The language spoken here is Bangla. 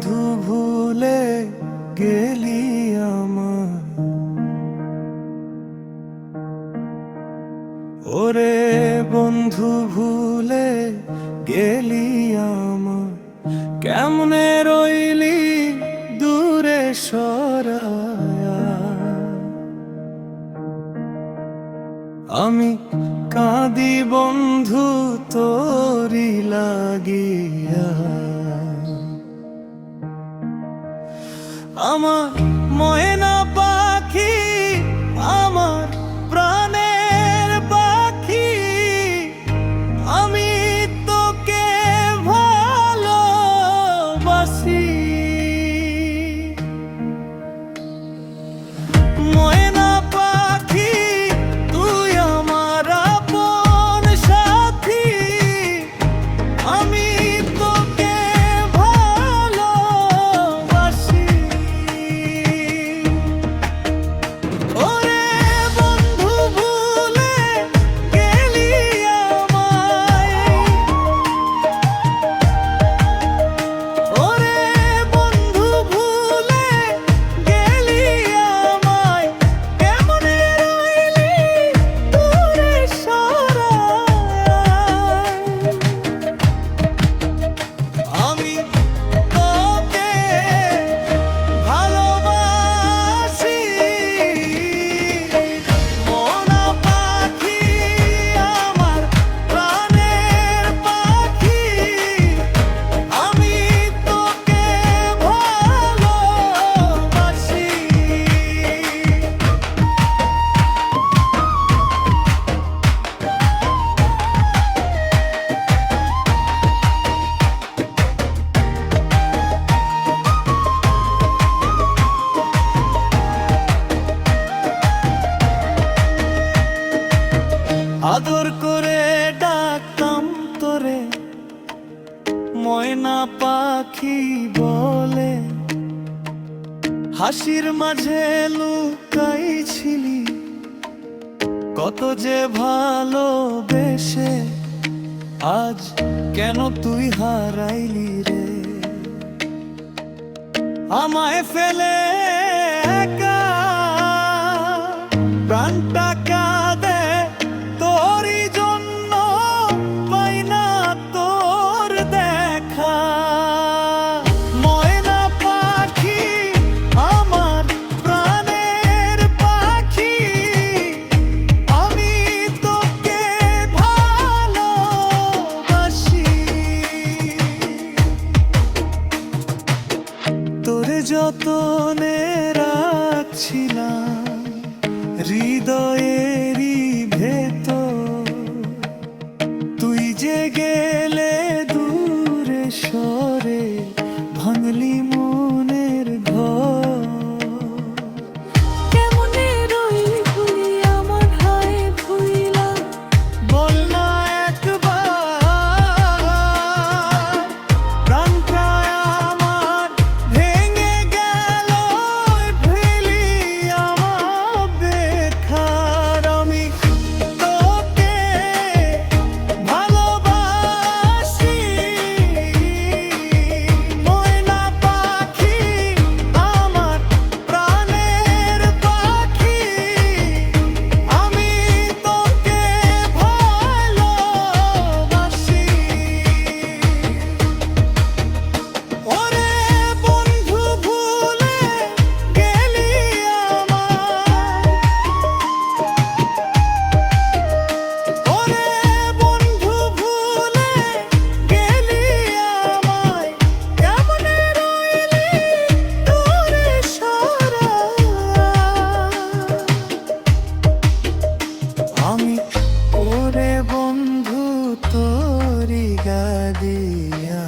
বন্ধু ভুলে গেলি আমার, ওরে বন্ধু ভুলে গেলি আমার, কেমনে রইলি দূরে সরায়া। আমি কাঁদি বন্ধু তোরি লাগিয়া, আমার ময়না পাখি, আমার প্রাণের পাখি, আমি তোকে ভালোবাসি। ময়না পাখি তুই আমার আপন সাথী, আমি তোকে ভালোবাসি। ওরে বন্ধু ভুলে গেলি আমায়, ওরে বন্ধু ভুলে গেলি আমায়, কেমনে রইলি দূরে সরায়। আমি তোকে ভালোবাসি, মনা পাখি, আমার প্রাণের পাখি, আমি তোকে ভালোবাসি। আদর করে ডাকতাম তোরে ময়না পাখি বলে, হাসির মাঝে লুকাইছিলি কত যে ভালোবেসে, আজ কেন তুই হারাইলি রে আমায় ফেলে একা। প্রাণটা কাঁদে তোরই জন্য, পাই না তোর দেখা। ময়না পাখি, আমার প্রাণের পাখি, আমি তোকে ভালোবাসি। তোরে যতনে রাখছিলাম হৃদয়েরই ভেতর, তুই যে গেলে দূরে সরে, ভাঙলি মনের ঘর। কেমনে রইলি ভুলি আমার হায় ভুইলা, বল না একবার, প্রাণটা আমার ভেঙে গেল ভেলি আমার বেখার। আমি তোকে ভালোবাসি, ময়না পাখি, আমার প্রাণের পাখি, আমি তোকে ভালোবাসি। ওরে বন্ধু ভুলে গেলি আমায়, ওরে বন্ধু ভুলে গেলি আমায়, কেমনে রইলি দূরে সরায়। আমি ওরে বন্ধু তোরি গাদিয়া।